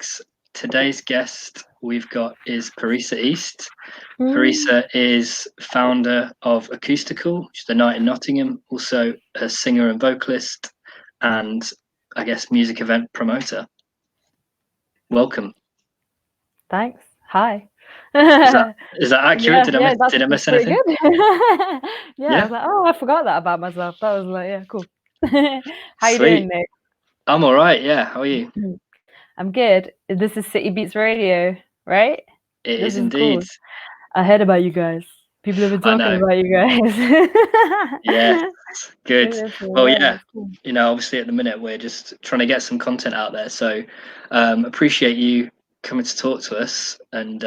topics. Today's guest we've got is Parisa East. Parisa is founder of Acoustickle, which is the night in Nottingham, also a singer and vocalist, and I guess music event promoter. Welcome. Thanks. Hi. Is that accurate? Did I miss anything? Good. Yeah, I was like, oh, I forgot that about myself. That was like, yeah, cool. How you doing, Nick? I'm all right. Yeah. How are you? I'm good. This is City Beats Radio, right? It is indeed. Cool. I heard about you guys. People have been talking about you guys. Yeah, good. Well, yeah, you know, obviously at the minute we're just trying to get some content out there. So appreciate you coming to talk to us, and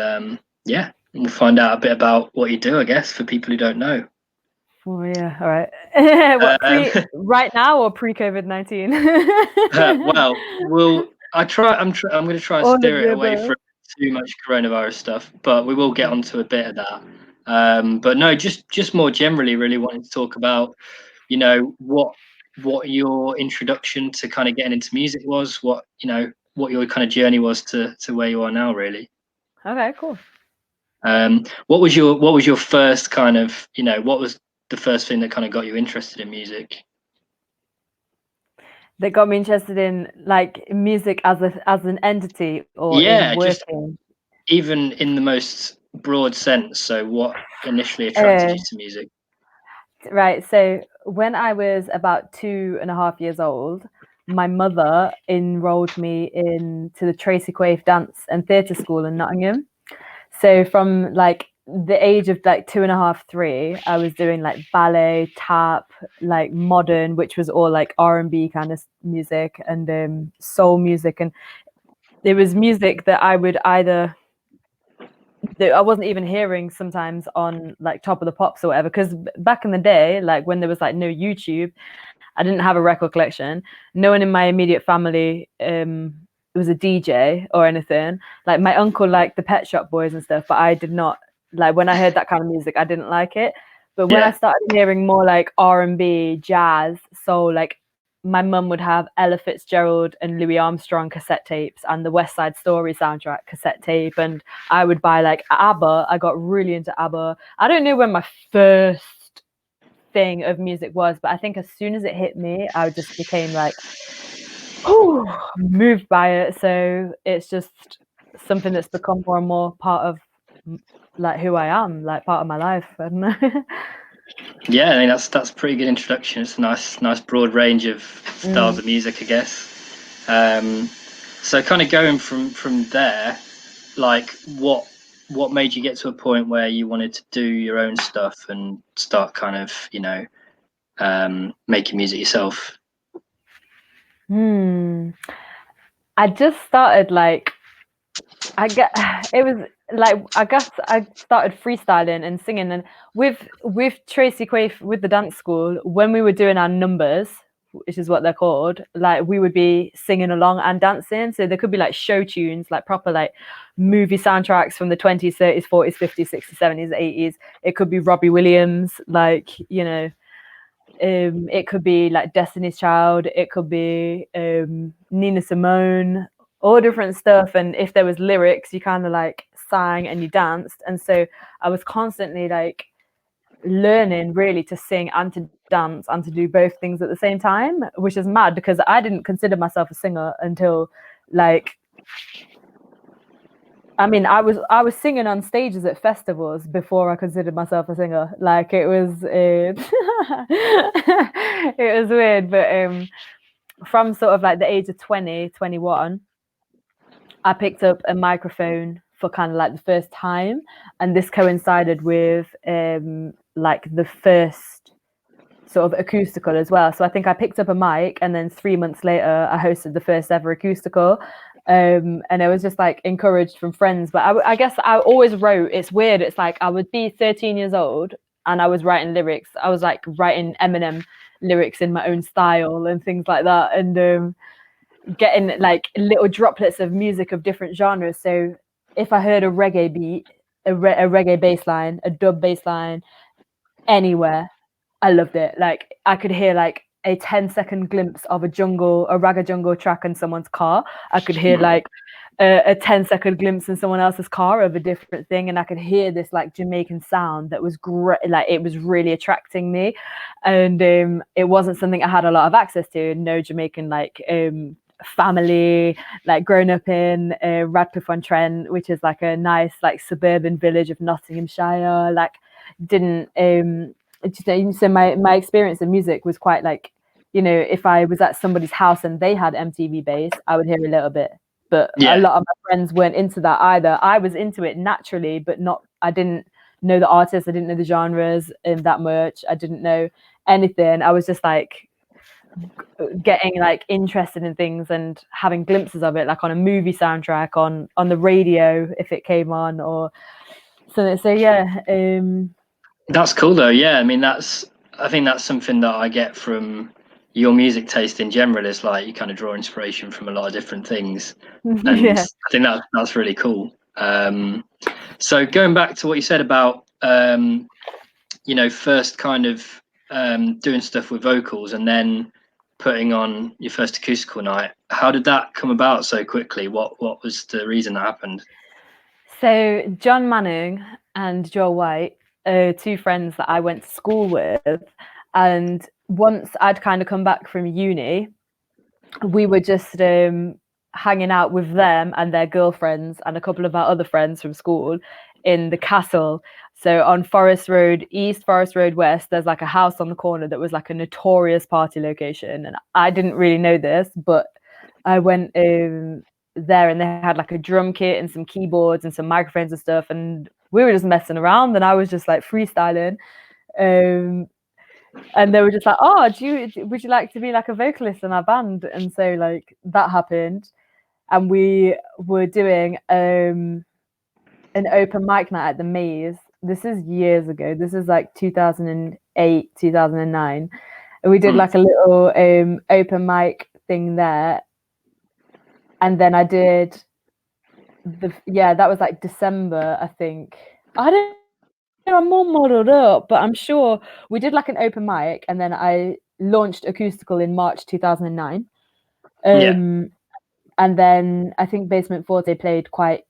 yeah, we'll find out a bit about what you do, I guess, for people who don't know. Oh yeah, all right. What, right now or pre-COVID-19? Well, I'm going to try and steer it away from too much coronavirus stuff, but we will get onto a bit of that. But no, just more generally, really wanting to talk about, you know, what your introduction to kind of getting into music was, what your kind of journey was to where you are now, really. Okay, cool. What was your first kind of, you know, what was the first thing that kind of got you interested in music? That got me interested in like music as an entity, or in working? Just even in the most broad sense. So what initially attracted you to music? Right. So when I was about 2.5 years old, my mother enrolled me into the Tracy Quaife Dance and Theatre School in Nottingham. So from like the age of like 2.5, 3, I was doing like ballet, tap, like modern, which was all like R&B kind of music, and soul music. And there was music that I would I wasn't even hearing sometimes on like Top of the Pops or whatever, because back in the day, like when there was like no YouTube, I didn't have a record collection. No one in my immediate family was a DJ or anything. Like my uncle liked the Pet Shop Boys and stuff, but I did not. Like when I heard that kind of music, I didn't like it. But when I started hearing more like R&B, jazz, soul, like my mum would have Ella Fitzgerald and Louis Armstrong cassette tapes and the West Side Story soundtrack cassette tape, and I would buy like ABBA. I got really into ABBA. I don't know when my first thing of music was, but I think as soon as it hit me, I just became like moved by it. So it's just something that's become more and more part of like who I am, like part of my life. I don't know. Yeah, I mean that's a pretty good introduction. It's a nice broad range of styles of music, I guess. So kind of going from there, like what made you get to a point where you wanted to do your own stuff and start kind of, you know, making music yourself? I just started like, I guess I started freestyling and singing, and with Tracy Quaife, with the dance school, when we were doing our numbers, which is what they're called, like we would be singing along and dancing. So there could be like show tunes, like proper like movie soundtracks from the 20s, 30s, 40s, 50s, 60s, 70s, 80s. It could be Robbie Williams, like, you know, it could be like Destiny's Child, it could be Nina Simone, all different stuff. And if there was lyrics, you kind of like sang and you danced. And so I was constantly like learning really to sing and to dance and to do both things at the same time, which is mad because I didn't consider myself a singer until like, I mean, I was singing on stages at festivals before I considered myself a singer. Like it was it was weird. But from sort of like the age of 20, 21, I picked up a microphone for kind of like the first time, and this coincided with like the first sort of acoustical as well. So I think I picked up a mic, and then 3 months later I hosted the first ever acoustical. And I was just like encouraged from friends. But I guess I always wrote. It's weird. It's like I would be 13 years old and I was writing lyrics. I was like writing Eminem lyrics in my own style and things like that, and getting like little droplets of music of different genres. So if I heard a reggae beat, a reggae bass line, a dub bass line, anywhere, I loved it. Like I could hear like a 10-second glimpse of a Ragga Jungle track in someone's car. I could hear like a 10-second glimpse in someone else's car of a different thing, and I could hear this like Jamaican sound that was great, like it was really attracting me. And it wasn't something I had a lot of access to. No Jamaican like family, like grown up in Radcliffe-on-Trent, which is like a nice like suburban village of Nottinghamshire. Like didn't so my experience of music was quite like, you know, if I was at somebody's house and they had MTV Base, I would hear a little bit, but a lot of my friends weren't into that either. I was into it naturally, but I didn't know the artists, I didn't know the genres that much, I didn't know anything. I was just like getting like interested in things and having glimpses of it, like on a movie soundtrack, on the radio if it came on, or so yeah. That's cool though. Yeah, I mean I think that's something that I get from your music taste in general, is like you kind of draw inspiration from a lot of different things, and I think that's really cool. So going back to what you said about you know, first kind of doing stuff with vocals and then putting on your first acoustical night, how did that come about so quickly? What was the reason that happened? So John Manning and Joel White are two friends that I went to school with, and once I'd kind of come back from uni, we were just hanging out with them and their girlfriends and a couple of our other friends from school in the castle. So on Forest Road East, Forest Road West, there's like a house on the corner that was like a notorious party location. And I didn't really know this, but I went there and they had like a drum kit and some keyboards and some microphones and stuff. And we were just messing around and I was just like freestyling. And they were just like, oh, would you like to be like a vocalist in our band? And so like that happened. And we were doing an open mic night at the Maze. This is years ago. This is like 2008, 2009. And we did like a little open mic thing there. And then I did that was like December, I think. I don't know, I'm more modelled up, but I'm sure we did like an open mic, and then I launched Acoustickle in March 2009. And then I think Basement Forte played quite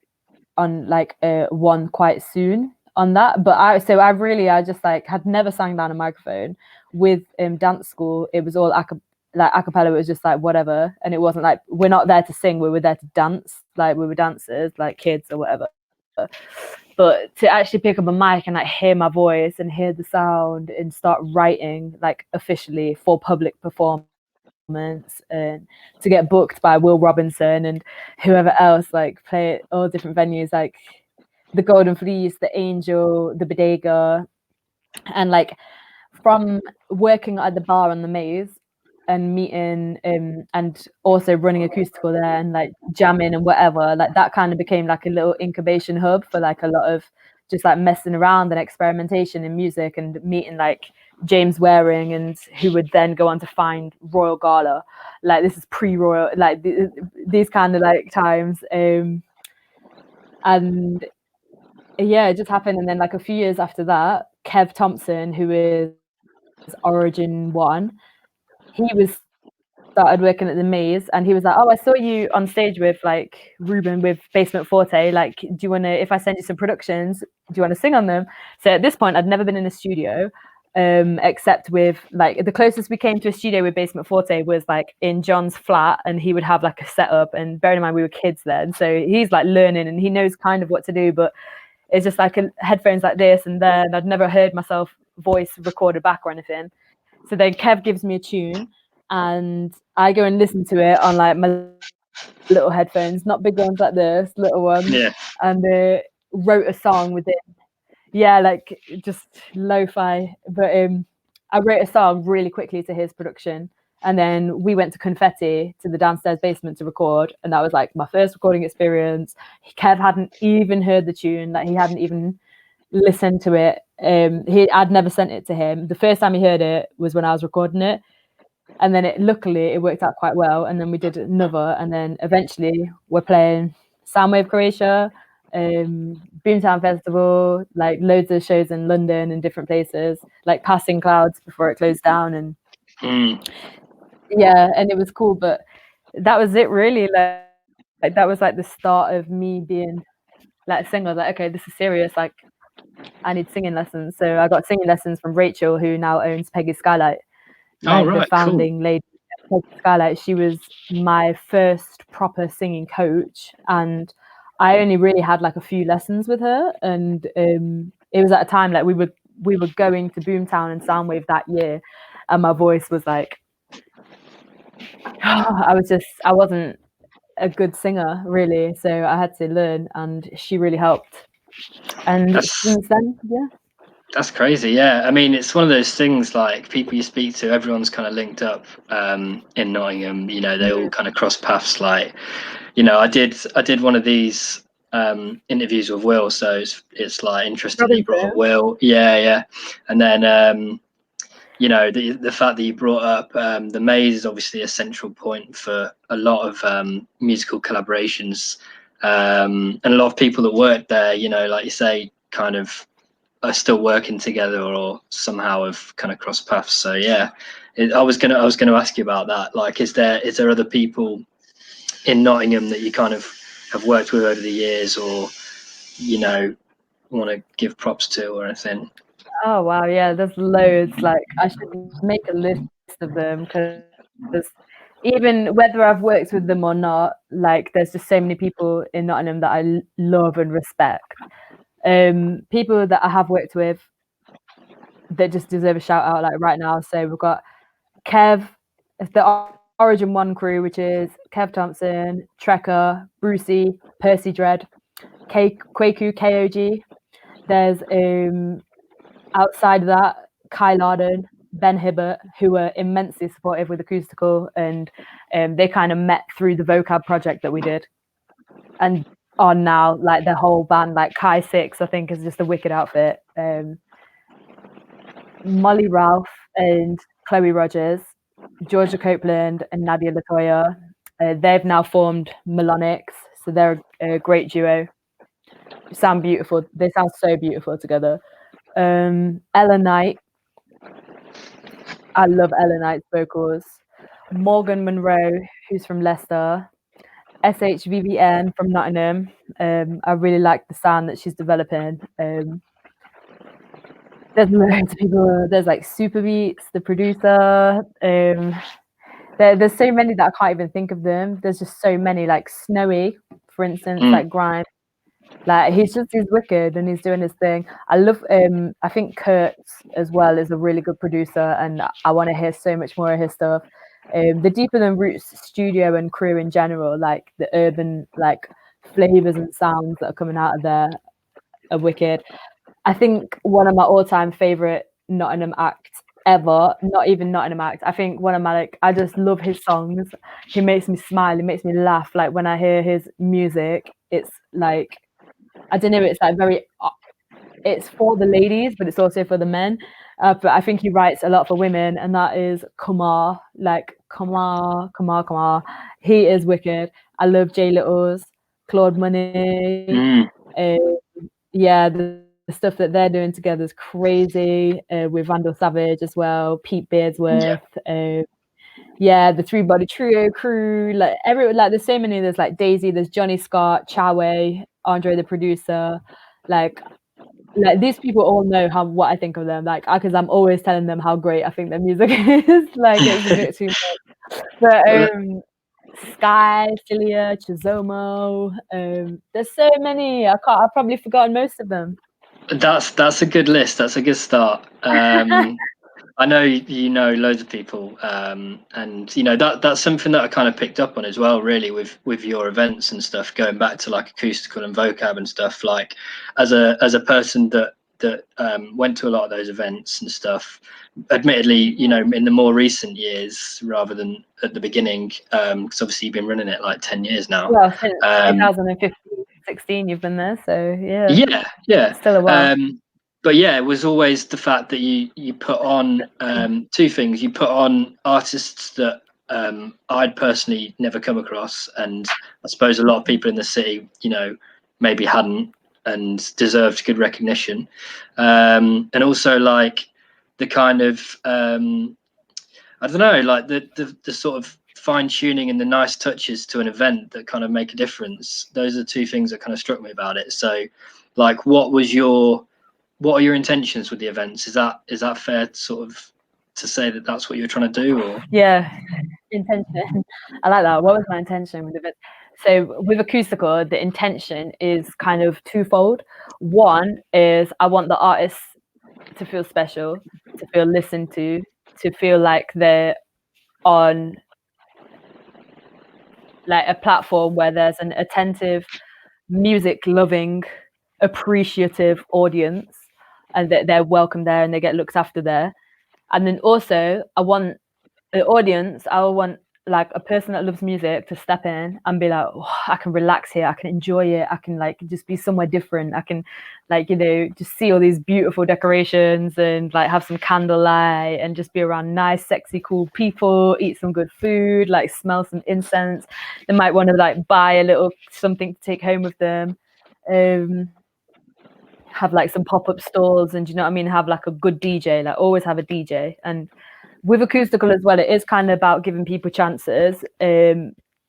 on like one quite soon on that. But I just like had never sang down a microphone. With dance school, it was all acapella. It was just like whatever, and it wasn't like we're not there to sing, we were there to dance, like we were dancers, like kids or whatever. But to actually pick up a mic and like hear my voice and hear the sound and start writing like officially for public performance, and to get booked by Will Robinson and whoever else, like play at all different venues like the Golden Fleece, the Angel, the Bodega, and like from working at the bar on the Maze and meeting and also running Acoustickle there and like jamming and whatever, like that kind of became like a little incubation hub for like a lot of just like messing around and experimentation in music, and meeting like James Waring, and who would then go on to find Royal Gala. Like this is pre-Royal, like these kind of like times. And yeah, it just happened. And then like a few years after that, Kev Thompson, who is Origin One, he started working at the Maze, and he was like, oh, I saw you on stage with like Ruben with Basement Forte, like do you want to, if I send you some productions, do you want to sing on them? So at this point I'd never been in a studio, except with like the closest we came to a studio with Basement Forte was like in John's flat, and he would have like a setup, and bearing in mind we were kids then, so he's like learning and he knows kind of what to do, but it's just like headphones like this and there, and I'd never heard myself voice recorded back or anything. So then Kev gives me a tune and I go and listen to it on like my little headphones, not big ones like this, little ones. Yeah. And wrote a song with it. Yeah, like just lo-fi. But I wrote a song really quickly to his production. And then we went to Confetti, to the downstairs basement, to record. And that was like my first recording experience. Kev hadn't even heard the tune. Like he hadn't even listened to it. I'd never sent it to him. The first time he heard it was when I was recording it. And then luckily it worked out quite well. And then we did another. And then eventually we're playing Soundwave Croatia, Boomtown Festival, like loads of shows in London and different places, like Passing Clouds before it closed down. And yeah, and it was cool. But that was it really. like that was like the start of me being like a singer. Like, okay, this is serious. Like, I need singing lessons. So I got singing lessons from Rachel, who now owns Peggy Skylight, Oh, like the right, cool. founding lady at Peggy Skylight. She was my first proper singing coach, and I only really had like a few lessons with her. And it was at a time like we were going to Boomtown and Soundwave that year, and my voice was like, I wasn't a good singer really, so I had to learn, and she really helped. And That's since then, yeah. that's crazy. Yeah, I mean, it's one of those things. Like people you speak to, everyone's kind of linked up in Nottingham. You know, they all kind of cross paths. Like, you know, I did one of these interviews with Will, so it's like interesting that you brought up Robinson. Will. Yeah, yeah, and then you know, the fact that you brought up the maze is obviously a central point for a lot of musical collaborations, and a lot of people that work there, you know, like you say, kind of are still working together or somehow have kind of crossed paths. So yeah, I was gonna ask you about that. Like, is there other people in Nottingham that you kind of have worked with over the years, or you know, want to give props to or anything? Oh wow, yeah, there's loads. Like I should make a list of them because even whether I've worked with them or not, like there's just so many people in Nottingham that I love and respect. People that I have worked with that just deserve a shout out like right now. So we've got Kev, the Origin One crew, which is Kev Thompson, Trekker, Brucey, Percy Dread, Kwaku, KOG. There's outside of that, Kai Larden, Ben Hibbert, who were immensely supportive with Acoustickle, and they kind of met through the Vocab project that we did. And on now, like the whole band, like Kai Six, I think is just a wicked outfit. Molly Ralph and Chloe Rogers, Georgia Copeland and Nadia Latoya. They've now formed Melonics, so they're a great duo. Sound beautiful. They sound so beautiful together. Ella Knight. I love Ella Knight's vocals. Morgan Monroe, who's from Leicester. SHVVN from Nottingham. I really like the sound that she's developing. There's loads of people. There's like Super Beats, the producer. There's so many that I can't even think of them. There's just so many, like Snowy, for instance, like Grime. Like he's wicked and he's doing his thing. I love I think Kurt as well is a really good producer, and I want to hear so much more of his stuff. The Deeper Than Roots studio and crew in general, like the urban like flavors and sounds that are coming out of there are wicked. I think one of my all-time favorite Nottingham acts ever, not even Nottingham act. I think one of my like, I just love his songs. He makes me smile. He makes me laugh. Like when I hear his music, it's like, I don't know. It's like very, it's for the ladies, but it's also for the men. But I think he writes a lot for women, and that is Kumar. Like Kumar. He is wicked. I love Jay Littles, Claude Money. Yeah, the stuff that they're doing together is crazy. With Randall Savage as well, Pete Beardsworth. Yeah, the Three Body Trio crew. Like there's so many. There's like Daisy. There's Johnny Scott, Chawe, Andre the producer. Like these people all know what I think of them. Like, because I'm always telling them how great I think their music is. Like, it's a bit too much. But Sky, Cilia, Chizomo. There's so many. I've probably forgotten most of them. That's a good list. That's a good start. I know you know loads of people, and you know that's something that I kind of picked up on as well. Really, with your events and stuff, going back to like Acoustickle and Vocab and stuff. Like, as a person that went to a lot of those events and stuff. Admittedly, you know, in the more recent years rather than at the beginning, because obviously you've been running it like 10 years now. Well, since 2015, 16, you've been there, so yeah. Yeah. Still a while. But yeah, it was always the fact that you put on two things. You put on artists that I'd personally never come across, and I suppose a lot of people in the city, you know, maybe hadn't and deserved good recognition. And also like the kind of I don't know, like the sort of fine tuning and the nice touches to an event that kind of make a difference. Those are the two things that kind of struck me about it. So, like, what are your intentions with the events? Is that fair, sort of, to say that that's what you're trying to do? Or yeah, intention. I like that. What was my intention with it? So with Acoustickle, the intention is kind of twofold. One is I want the artists to feel special, to feel listened to feel like they're on like a platform where there's an attentive, music loving, appreciative audience, and that they're welcome there and they get looked after there. And then also I want the audience, I want like a person that loves music to step in and be like, oh, I can relax here, I can enjoy it, I can like just be somewhere different, I can like, you know, just see all these beautiful decorations and like have some candlelight and just be around nice, sexy, cool people, eat some good food, like smell some incense. They might want to like buy a little something to take home with them. Have like some pop-up stalls, and, you know what I mean, have like a good DJ, like always have a DJ. And with Acoustickle as well, it is kind of about giving people chances,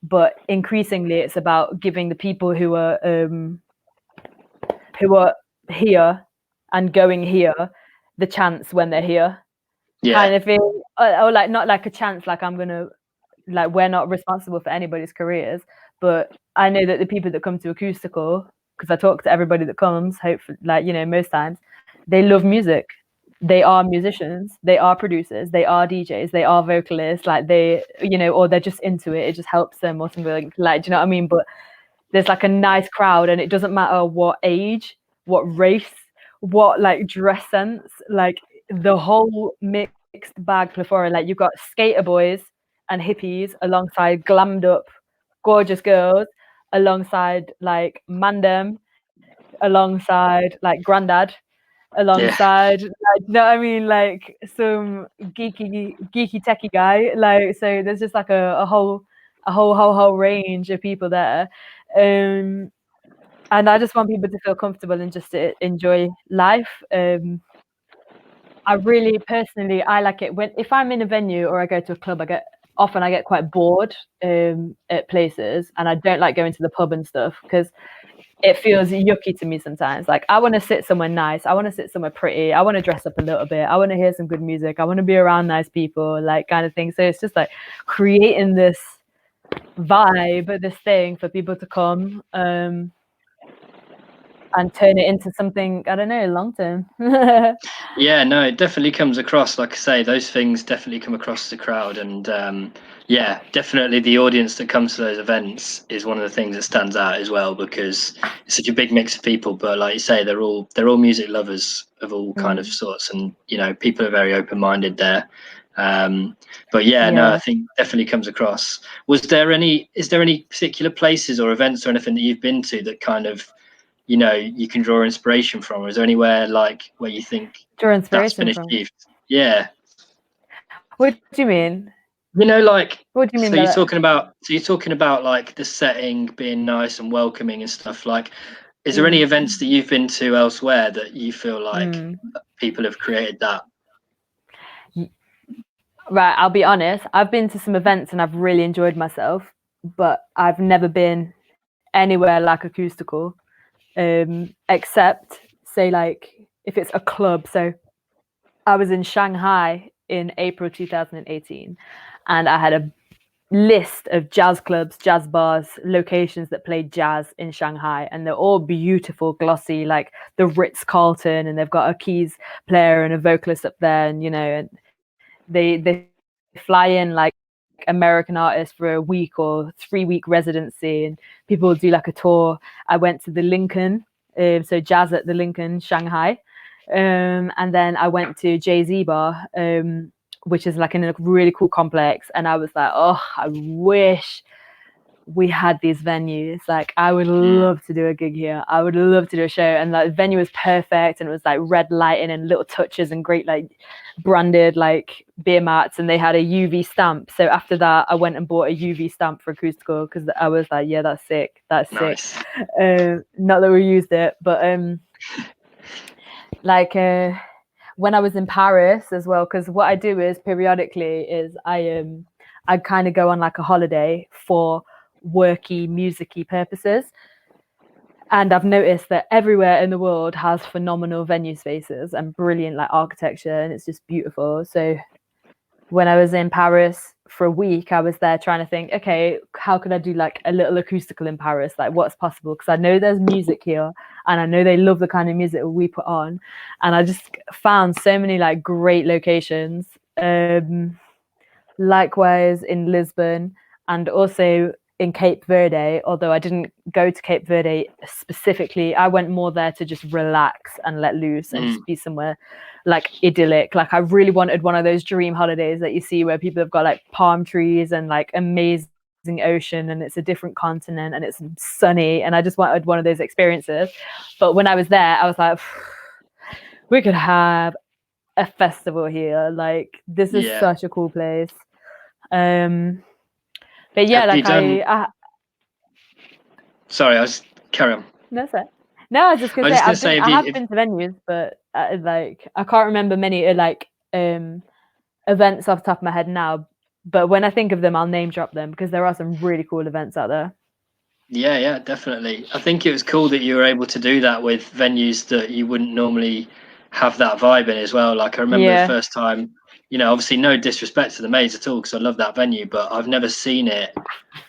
but increasingly it's about giving the people who are here and going here the chance when they're here. Kind of thing, or like not like a chance like I'm gonna, like, we're not responsible for anybody's careers, but I know that the people that come to Acoustickle, because I talk to everybody that comes, hopefully, like, you know, most times they love music. They are musicians, they are producers, they are DJs, they are vocalists, like they, you know, or they're just into it, it just helps them or something, like, do you know what I mean? But there's like a nice crowd, and it doesn't matter what age, what race, what like dress sense, like the whole mixed bag plethora. Like you've got skater boys and hippies alongside glammed up gorgeous girls, alongside like mandem, alongside like granddad, alongside like, you know what I mean, like some geeky techie guy, like, so there's just like a whole range of people there, and I just want people to feel comfortable and just to enjoy life. I really personally, I like it when, if I'm in a venue or I go to a club, I get quite bored at places, and I don't like going to the pub and stuff because it feels yucky to me sometimes. Like I want to sit somewhere nice, I want to sit somewhere pretty, I want to dress up a little bit, I want to hear some good music, I want to be around nice people, like kind of thing. So it's just like creating this vibe, this thing for people to come and turn it into something, I don't know, long term. Yeah, no, it definitely comes across. Like I say, those things definitely come across the crowd, and yeah, definitely the audience that comes to those events is one of the things that stands out as well, because it's such a big mix of people. But like you say, they're all music lovers of all kind of sorts, and you know, people are very open-minded there. But yeah, no, I think definitely comes across. Is there any particular places or events or anything that you've been to that kind of, you know, you can draw inspiration from? Or is there anywhere like where you think draw inspiration that's been from? achieved? Yeah. What do you mean? You know, like, what do you mean? So you're talking about like the setting being nice and welcoming and stuff. Like, is there any events that you've been to elsewhere that you feel like people have created that? Right, I'll be honest, I've been to some events and I've really enjoyed myself, but I've never been anywhere like Acoustickle, except say like if it's a club. So I was in Shanghai in April 2018, and I had a list of jazz clubs, jazz bars, locations that played jazz in Shanghai, and they're all beautiful, glossy, like the Ritz-Carlton, and they've got a keys player and a vocalist up there, and you know, and they fly in like American artists for a week or 3-week residency, and people do like a tour. I went to the Lincoln, so jazz at the Lincoln, Shanghai, and then I went to Jay-Z bar, which is like in a really cool complex, and I was like, oh, I wish we had these venues. Like I would love to do a gig here, I would love to do a show, and like the venue was perfect, and it was like red lighting and little touches and great like branded like beer mats, and they had a UV stamp. So after that I went and bought a UV stamp for Acoustickle, because I was like, yeah, that's sick, that's nice. Sick. Not that we used it, but like when I was in Paris as well, because what I do is periodically is I I'd kind of go on like a holiday for worky, musicy purposes. And I've noticed that everywhere in the world has phenomenal venue spaces and brilliant like architecture, and it's just beautiful. So when I was in Paris for a week, I was there trying to think, okay, how could I do like a little acoustical in Paris? Like what's possible? Because I know there's music here and I know they love the kind of music we put on. And I just found so many like great locations. Likewise in Lisbon and also in Cape Verde, although I didn't go to Cape Verde specifically. I went more there to just relax and let loose and just be somewhere like idyllic. Like I really wanted one of those dream holidays that you see where people have got like palm trees and like amazing ocean and it's a different continent and it's sunny, and I just wanted one of those experiences. But when I was there, I was like, we could have a festival here. Like this is such a cool place. But yeah, Have like you done... Sorry, I was carry on. No, sir. No, I was just gonna say I have been to venues, but like I can't remember many like events off the top of my head now. But when I think of them, I'll name drop them because there are some really cool events out there. Yeah, definitely. I think it was cool that you were able to do that with venues that you wouldn't normally have that vibe in as well. Like I remember the first time, obviously no disrespect to the Maze at all because I love that venue, but I've never seen it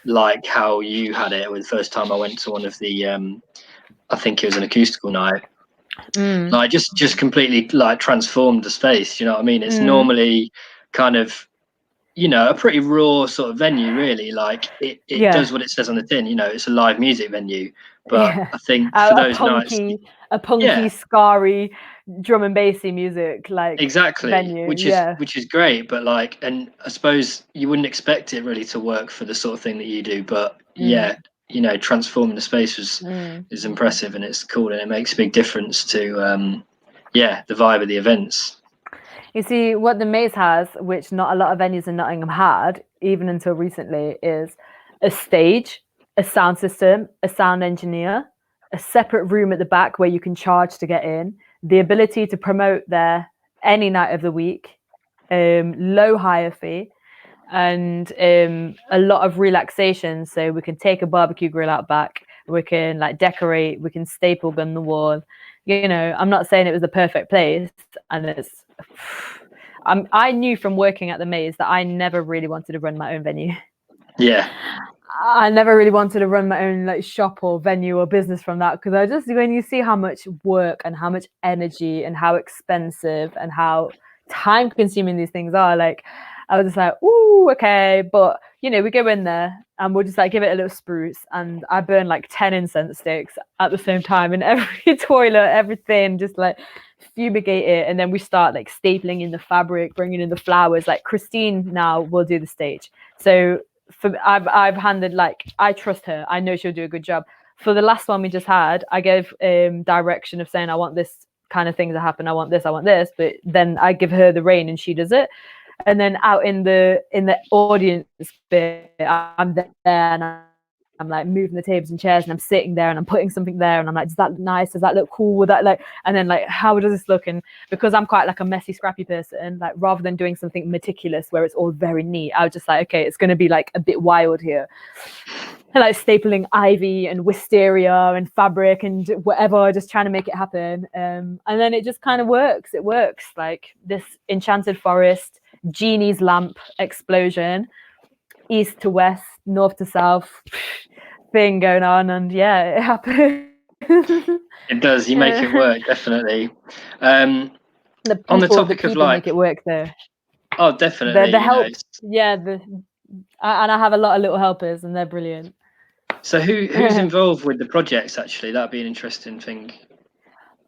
like how you had it with the first time I went to one of the I think it was an acoustical night. Like just completely like transformed the space, you know what I mean? It's normally kind of a pretty raw sort of venue, really. Like it does what it says on the tin. It's a live music venue, but I think for those nights, a punky, scary, drum and bassy music, like exactly, venue, which is great. But like, and I suppose you wouldn't expect it really to work for the sort of thing that you do. But transforming the space is impressive, and it's cool, and it makes a big difference to the vibe of the events. You see, what the Maze has, which not a lot of venues in Nottingham had, even until recently, is a stage, a sound system, a sound engineer, a separate room at the back where you can charge to get in, the ability to promote there any night of the week, low hire fee, and a lot of relaxation. So we can take a barbecue grill out back, we can like decorate, we can staple gun the wall. I'm not saying it was the perfect place, and I knew from working at the Maze that I never really wanted to run my own venue. Yeah. I never really wanted to run my own like shop or venue or business from that, because I just, when you see how much work and how much energy and how expensive and how time consuming these things are, like I was just like, ooh, okay. But we go in there and we'll just like give it a little spruce, and I burn like 10 incense sticks at the same time in every toilet, everything, just like fumigate it, and then we start like stapling in the fabric, bringing in the flowers. Like Christine now will do the stage, so I've handed, like, I trust her, I know she'll do a good job. For the last one we just had, I gave direction of saying I want this kind of thing to happen, I want this, but then I give her the rein and she does it. And then out in the audience bit, I'm there and I'm like moving the tables and chairs, and I'm sitting there and I'm putting something there, and I'm like, does that look nice? Does that look cool? Would that like? And then like, how does this look? And because I'm quite like a messy, scrappy person, like rather than doing something meticulous where it's all very neat, I was just like, okay, it's going to be like a bit wild here. And like stapling ivy and wisteria and fabric and whatever, just trying to make it happen. And then it just kind of works. It works, like this enchanted forest, genie's lamp explosion, east to west, north to south thing going on, and it happens. It does. You make it work, definitely. On the topic of like, make it work there. Oh, definitely. The help, and I have a lot of little helpers, and they're brilliant. So who's involved with the projects? Actually, that'd be an interesting thing.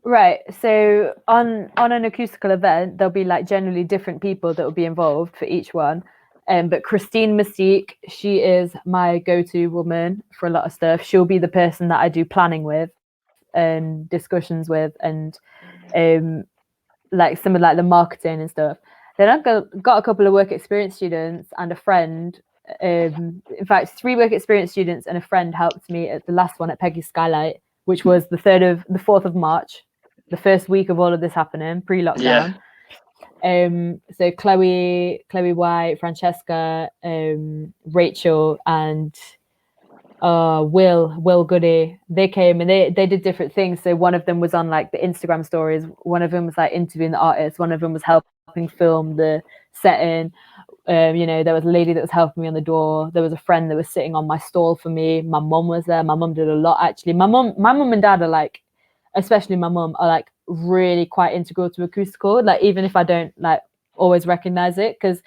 Right. So on an acoustical event, there'll be like generally different people that will be involved for each one. But Christine Mystique, she is my go-to woman for a lot of stuff. She'll be the person that I do planning with and discussions with, and like some of like the marketing and stuff. Then I've got a couple of work experience students and a friend. In fact, 3 work experience students and a friend helped me at the last one at Peggy's Skylight, which was the 4th of March, the first week of all of this happening, pre-lockdown. So Chloe White, Francesca, Rachel, and Will Goody, they came and they did different things. So one of them was on like the Instagram stories, one of them was like interviewing the artists, one of them was helping film the setting. You know, there was a lady that was helping me on the door. There was a friend that was sitting on my stall for me. My mum was there. My mum did a lot actually. My mum and dad are like, especially my mum, are like really quite integral to Acoustickle. Like even if I don't like always recognize it, because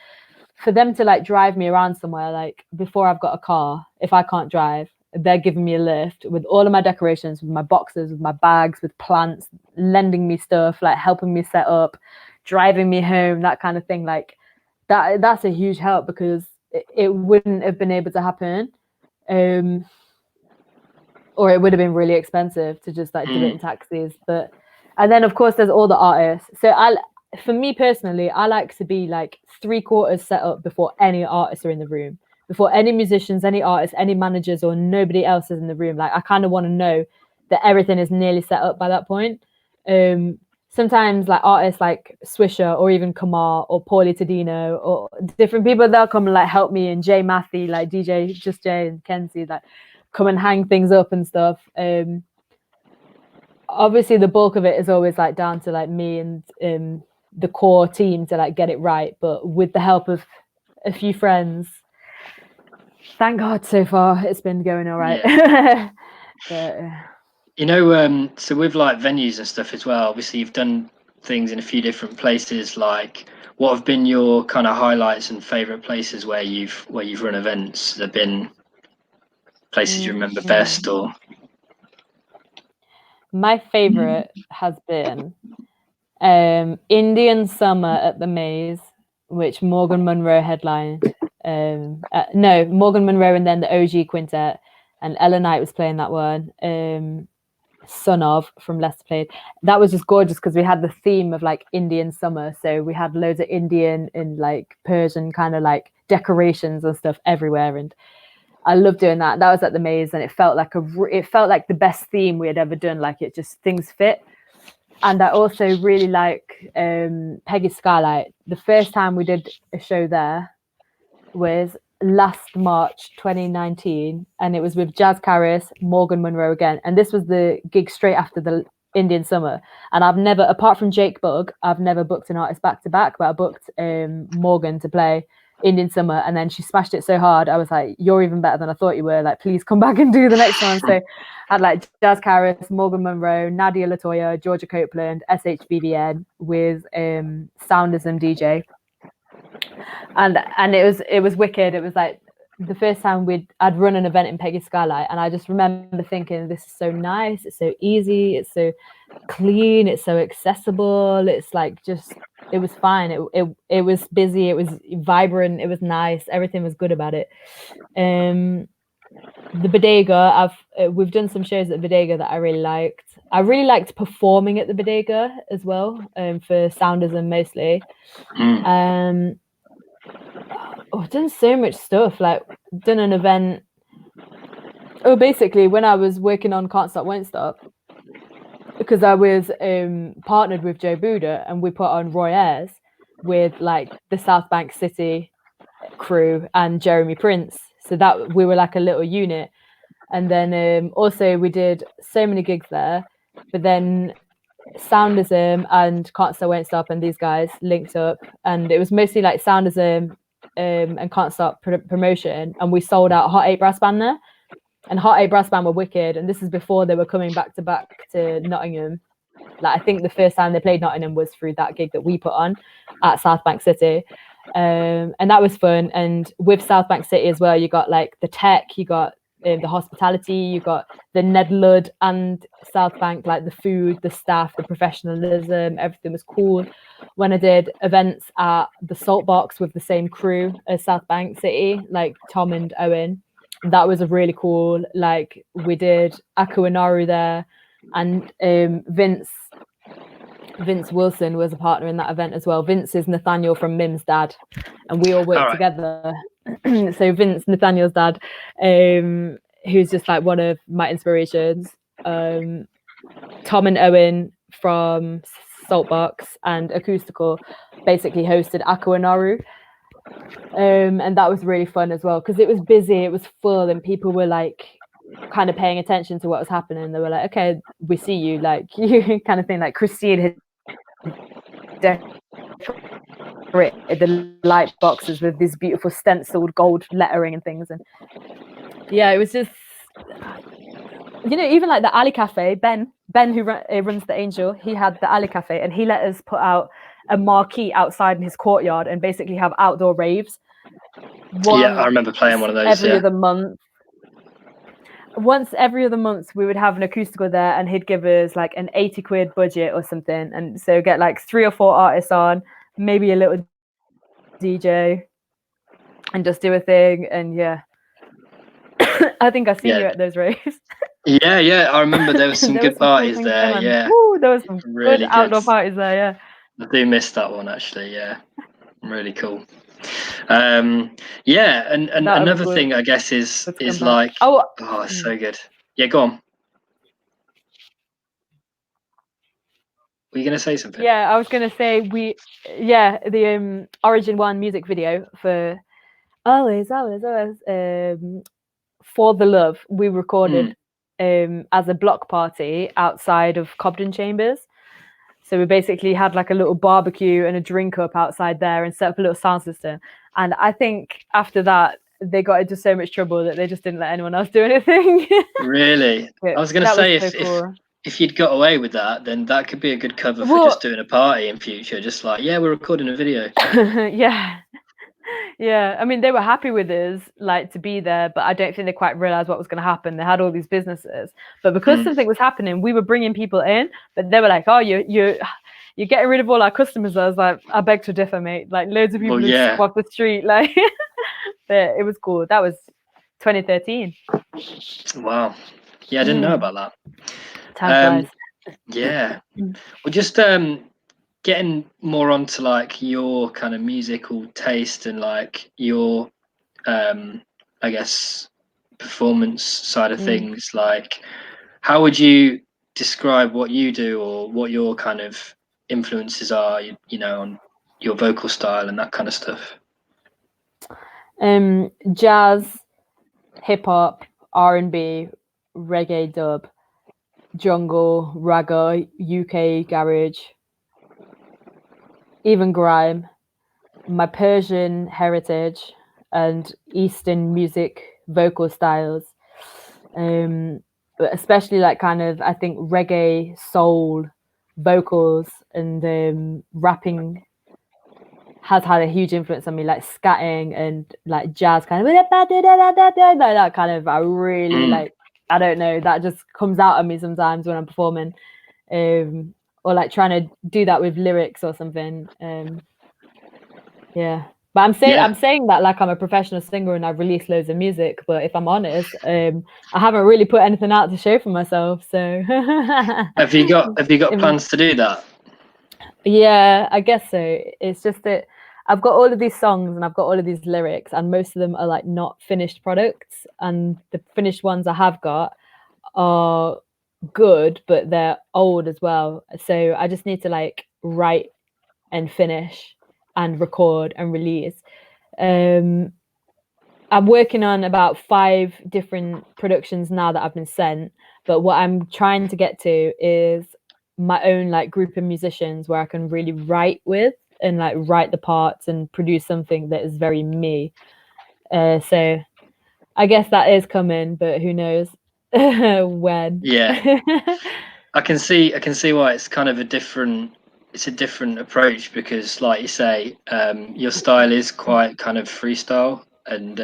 for them to like drive me around somewhere, like before I've got a car, if I can't drive, they're giving me a lift with all of my decorations, with my boxes, with my bags, with plants, lending me stuff, like helping me set up, driving me home, that kind of thing. Like that's a huge help, because it wouldn't have been able to happen, or it would have been really expensive to just like do it in taxis. But and then of course there's all the artists. So for me personally, I like to be like 3/4 set up before any artists are in the room, before any musicians, any artists, any managers, or nobody else is in the room. Like I kind of want to know that everything is nearly set up by that point. Sometimes like artists like Swisher or even Kamar or Paulie Tadino or different people, they'll come and like help me, and Jay Matthew, like DJ Just Jay and Kenzie, like come and hang things up and stuff. Obviously the bulk of it is always like down to like me and the core team to like get it right, but with the help of a few friends, thank God so far it's been going all right. Yeah. But, you know, so with like venues and stuff as well, obviously you've done things in a few different places. Like what have been your kind of highlights and favorite places where you've run events? Have there been places you remember best? Or my favorite has been Indian Summer at the Maze, which Morgan Monroe headlined. No, Morgan Monroe and then the OG Quintet, and Ella Knight was playing that one. Son of from Leicester played. That was just gorgeous because we had the theme of like Indian summer, so we had loads of Indian and like Persian kind of like decorations and stuff everywhere, and I love doing that. That was at the Maze, and it felt like the best theme we had ever done. Like it just, things fit. And I also really like Peggy Skylight. The first time we did a show there was last March 2019, and it was with Jazz Caris, Morgan Monroe again, and this was the gig straight after the Indian Summer. And I've never, apart from Jake Bug, I've never booked an artist back to back, but I booked Morgan to play Indian Summer, and then she smashed it so hard I was like, you're even better than I thought you were, like please come back and do the next one. So I had like Jazz Caris, Morgan Monroe, Nadia Latoya, Georgia Copeland, SHBVN with Soundism DJ. And it was wicked. It was like the first time I'd run an event in Peggy Skylight, and I just remember thinking, this is so nice, it's so easy, it's so clean, it's so accessible, it's like just, it was fine. It was busy, it was vibrant, it was nice, everything was good about it. The Bodega, we've done some shows at the Bodega that I really liked. I really liked performing at the Bodega as well, for Soundism mostly. I've done so much stuff, like done an event. Basically when I was working on Can't Stop Won't Stop, because I was partnered with Joe Buda, and we put on Roy Ayres with like the South Bank City crew and Jeremy Prince, so that we were like a little unit. And then also we did so many gigs there, but then Soundism and Can't Stop Won't Stop and these guys linked up, and it was mostly like Soundism and Can't Stop promotion, and we sold out Hot 8 Brass Band there, and Hot 8 Brass Band were wicked, and this is before they were coming back to Nottingham. Like I think the first time they played Nottingham was through that gig that we put on at South Bank City, and that was fun. And with South Bank City as well, you got like the tech, you got the hospitality, you got the Ned Ludd and South Bank, like the food, the staff, the professionalism, everything was cool. When I did events at the Salt Box with the same crew as South Bank City, like Tom and Owen, that was a really cool. Like we did Aku and Naru there, and Vince Wilson was a partner in that event as well. Vince is Nathaniel from Mim's dad, and we all worked together. So Vince, Nathaniel's dad, who's just like one of my inspirations. Tom and Owen from Saltbox, and Acoustickle basically hosted Aquanaru. And that was really fun as well because it was busy, it was full, and people were like kind of paying attention to what was happening. They were like, okay, we see you, like you kind of thing. Like Christine had decorated the light boxes with this beautiful stenciled gold lettering and things, and yeah, it was just, you know, even like the Alley Cafe, Ben who runs the Angel, he had the Alley Cafe, and he let us put out a marquee outside in his courtyard and basically have outdoor raves. Yeah, I remember playing one of those every other month. Once every other month we would have an Acoustickle there, and he'd give us like an 80 quid budget or something, and so get like 3 or 4 artists on, maybe a little DJ, and just do a thing. And yeah, I think I've seen you at those raves. Yeah, I remember there was some good parties there. Yeah, Ooh, there was some really good outdoor parties there. Yeah, I do miss that one actually. Yeah, really cool. Yeah, and another thing I guess is like, oh, it's so good. Yeah, go on. Were you gonna say something? Yeah, I was gonna say the Origin 1 music video for always For the Love, we recorded as a block party outside of Cobden Chambers. So we basically had like a little barbecue and a drink up outside there and set up a little sound system. And I think after that, they got into so much trouble that they just didn't let anyone else do anything. Really? I was going to say, if you'd got away with that, then that could be a good cover for just doing a party in future. Just like, yeah, we're recording a video. Yeah, I mean, they were happy with us, like, to be there, but I don't think they quite realized what was going to happen. They had all these businesses, but because something was happening, we were bringing people in, but they were like, oh, you're getting rid of all our customers. I was like, I beg to differ, mate. Like, loads of people just off the street, like, but it was cool. That was 2013. Wow. Yeah, I didn't know about that. Time flies. Yeah. Well, just getting more onto like your kind of musical taste and like your I guess performance side of things, like how would you describe what you do or what your kind of influences are, you know, on your vocal style and that kind of stuff? Jazz, hip hop, R&B, reggae, dub, jungle, ragga, UK garage, even grime, my Persian heritage, and Eastern music vocal styles. But especially like kind of, I think, reggae, soul vocals and rapping has had a huge influence on me, like scatting and like jazz kind of like that kind of, I really like, I don't know, that just comes out of me sometimes when I'm performing, or like trying to do that with lyrics or something. Yeah, but I'm saying that like I'm a professional singer and I've released loads of music, but if I'm honest, I haven't really put anything out to show for myself. So have you got plans to do that? Yeah, I guess so. It's just that I've got all of these songs and I've got all of these lyrics, and most of them are like not finished products, and the finished ones I have got are good, but they're old as well. So I just need to like write and finish and record and release. I'm working on about 5 different productions now that I've been sent, but what I'm trying to get to is my own like group of musicians where I can really write with and like write the parts and produce something that is very me. So I guess that is coming, but who knows when. Yeah. I can see why it's kind of a different approach, because like you say, your style is quite kind of freestyle, and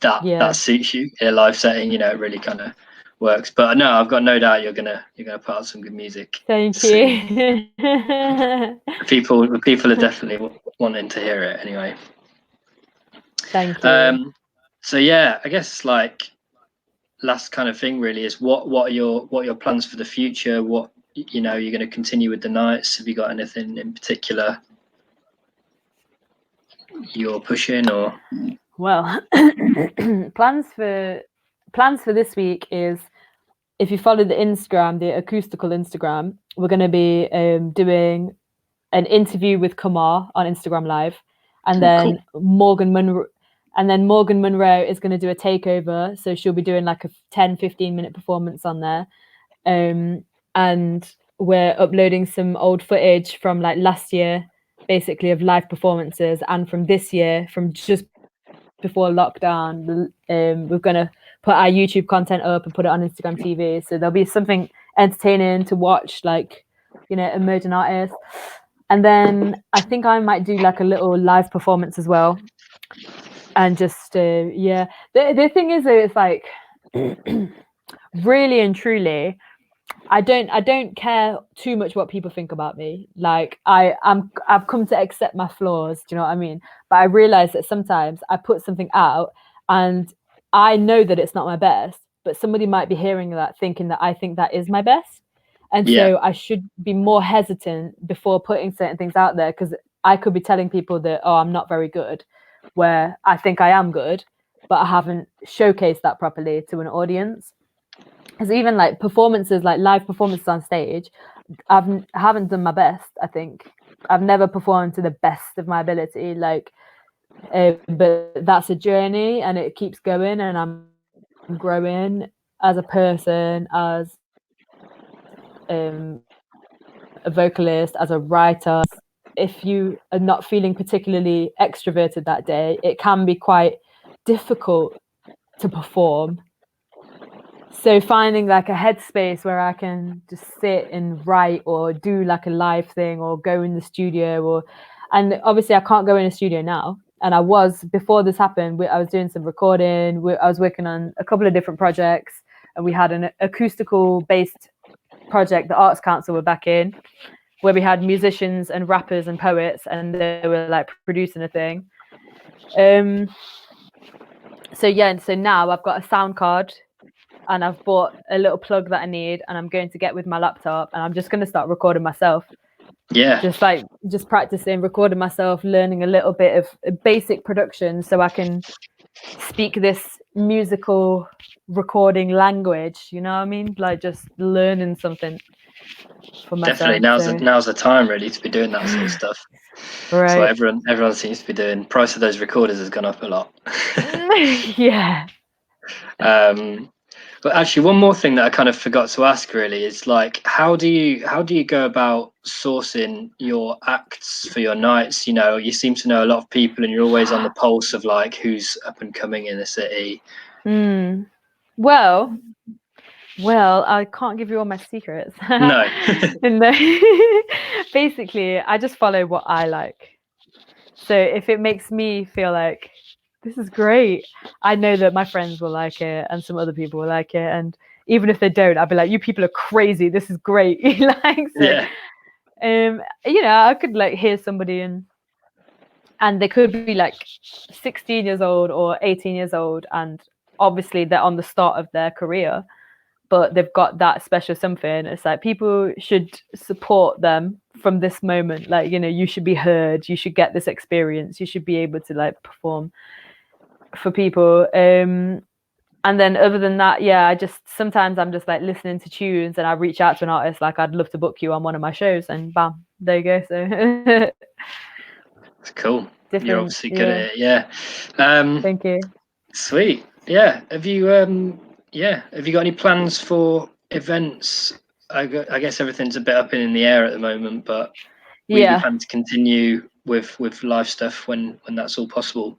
that suits you in a live setting, you know, it really kind of works. But no, I've got no doubt you're gonna put out some good music. Thank you. People are definitely wanting to hear it anyway. Thank you. So yeah, I guess like last kind of thing really is what are your plans for the future? What, you know, you're going to continue with the nights? Have you got anything in particular you're pushing? Or well, plans for this week is if you follow the Instagram, the Acoustickle Instagram, we're going to be doing an interview with Kamar on Instagram Live, and then cool. Morgan Monroe is going to do a takeover, so she'll be doing like a 10-15 minute performance on there, and we're uploading some old footage from like last year, basically, of live performances, and from this year, from just before lockdown. We're going to put our YouTube content up and put it on Instagram TV, so there'll be something entertaining to watch, like, you know, emerging artists. And then I think I might do like a little live performance as well. And just, yeah. The thing is, it's like, really and truly, I don't care too much what people think about me. Like, I've come to accept my flaws. Do you know what I mean? But I realize that sometimes I put something out and I know that it's not my best, but somebody might be hearing that thinking that I think that is my best. And so I should be more hesitant before putting certain things out there, because I could be telling people that, oh, I'm not very good, where I think I am good, but I haven't showcased that properly to an audience. Because even like performances, like live performances on stage, I haven't done my best. I think I've never performed to the best of my ability. Like, but that's a journey, and it keeps going, and I'm growing as a person, as a vocalist, as a writer. If you are not feeling particularly extroverted that day, it can be quite difficult to perform. So finding like a headspace where I can just sit and write, or do like a live thing, or go in the studio, and obviously I can't go in a studio now. And I was, before this happened, I was doing some recording. I was working on a couple of different projects, and we had an acoustical based project the Arts Council were back in, where we had musicians and rappers and poets, and they were like producing a thing. So now I've got a sound card, and I've bought a little plug that I need, and I'm going to get with my laptop, and I'm just going to start recording myself. Yeah. Just practicing, recording myself, learning a little bit of basic production, so I can speak this musical recording language. You know what I mean? Like, just learning something for myself. Definitely, now's the time really to be doing that sort of stuff. Right. So everyone seems to be doing. Price of those recorders has gone up a lot. Yeah. But actually, one more thing that I kind of forgot to ask really is, like, how do you go about sourcing your acts for your nights? You know, you seem to know a lot of people, and you're always on the pulse of like who's up and coming in the city. Well, I can't give you all my secrets. No. Basically, I just follow what I like. So if it makes me feel like this is great, I know that my friends will like it, and some other people will like it. And even if they don't, I'll be like, you people are crazy. This is great. Like, so, yeah. You know, I could like hear somebody and they could be like 16 years old or 18 years old, and obviously they're on the start of their career, but they've got that special something. It's like, people should support them from this moment. Like, you know, you should be heard. You should get this experience. You should be able to like perform for people. And then other than that, yeah, sometimes I'm just like listening to tunes, and I reach out to an artist like, I'd love to book you on one of my shows, and bam, there you go. So it's cool. Different, you're obviously good at it. Yeah. Thank you. Sweet. Yeah. Have you got any plans for events? I guess everything's a bit up in the air at the moment, but we plan to continue with live stuff when that's all possible.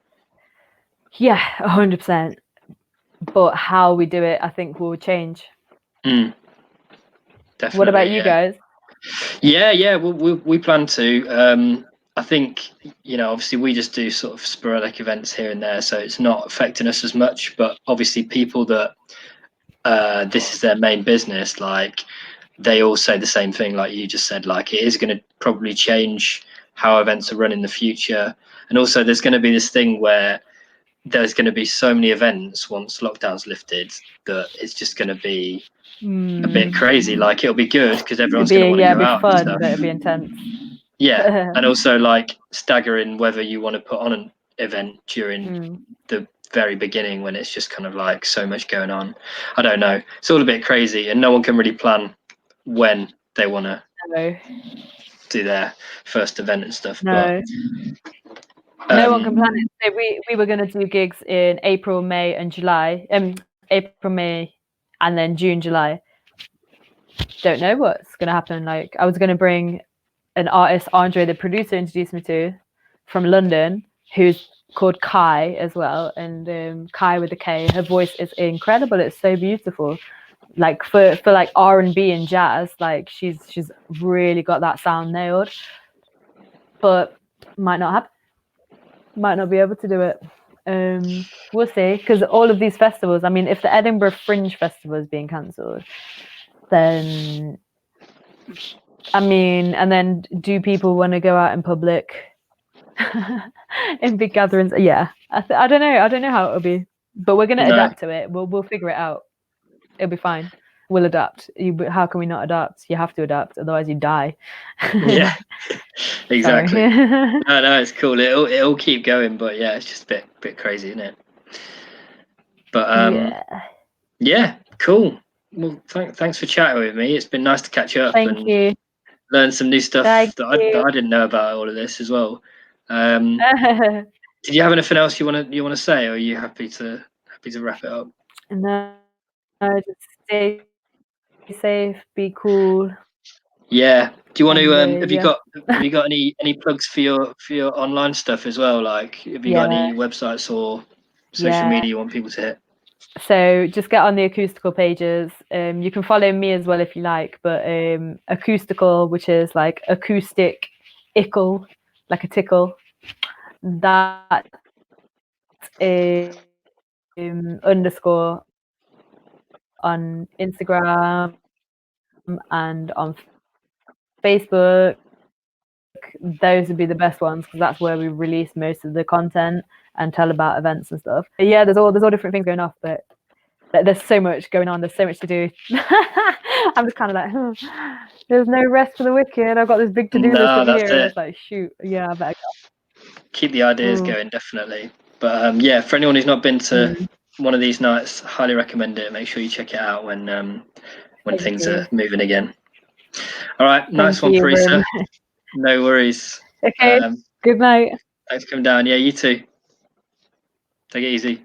Yeah, 100%. But how we do it, I think, will change. Definitely. What about you guys? Yeah. We plan to. I think, you know, obviously we just do sort of sporadic events here and there, so it's not affecting us as much. But obviously, people that this is their main business, like, they all say the same thing, like you just said. Like, it is going to probably change how events are run in the future, and also there's going to be this thing where there's going to be so many events once lockdown's lifted that it's just going to be a bit crazy. Like, it'll be good because everyone's going to want to go out. Fun, but it'll be intense. Yeah, and also like staggering whether you want to put on an event during the very beginning when it's just kind of like so much going on. I don't know. It's all a bit crazy, and no one can really plan when they want to do their first event and stuff. No. But no one can plan it. So we were going to do gigs in April, May, and July. April, May, and then June, July. Don't know what's going to happen. Like, I was going to bring an artist, Andre, the producer, introduced me to from London, who's called Kai as well. And Kai with a K, her voice is incredible. It's so beautiful. Like for like R&B and jazz, like she's really got that sound nailed. But might not happen. Might not be able to do it. We'll see, because all of these festivals, I mean, if the Edinburgh Fringe Festival is being cancelled, then I mean, and then do people want to go out in public in big gatherings? Yeah, I don't know how it'll be, but we're gonna adapt to it. We'll figure it out. It'll be fine. We'll adapt. How can we not adapt? You have to adapt, otherwise you die. Yeah, exactly. No, it's cool. It'll keep going, but yeah, it's just a bit crazy, isn't it? But yeah, cool. Well, thanks for chatting with me. It's been nice to catch up. Thank you. Learn some new stuff that I didn't know about all of this as well. Did you have anything else you want to say, or are you happy to wrap it up? No, just stay safe, be cool. Yeah. Do you want to? Have you got any plugs for your online stuff as well? Like, have you got any websites or social media you want people to hit? So just get on the Acoustickle pages. You can follow me as well if you like, but Acoustickle, which is like Acoustickle, like a tickle, that is underscore on Instagram and on Facebook. Those would be the best ones, because that's where we release most of the content and tell about events and stuff. But yeah, there's all different things going off, but there's so much going on. There's so much to do. I'm just kind of like, there's no rest for the wicked. I've got this big to-do list over here. And it's like, shoot, yeah, I better go. Keep the ideas going, definitely. But yeah, for anyone who's not been to one of these nights, highly recommend it. Make sure you check it out when things are moving again. All right, nice one, Parisa. No worries. Okay, good night. Thanks for coming down. Yeah, you too. Take it easy.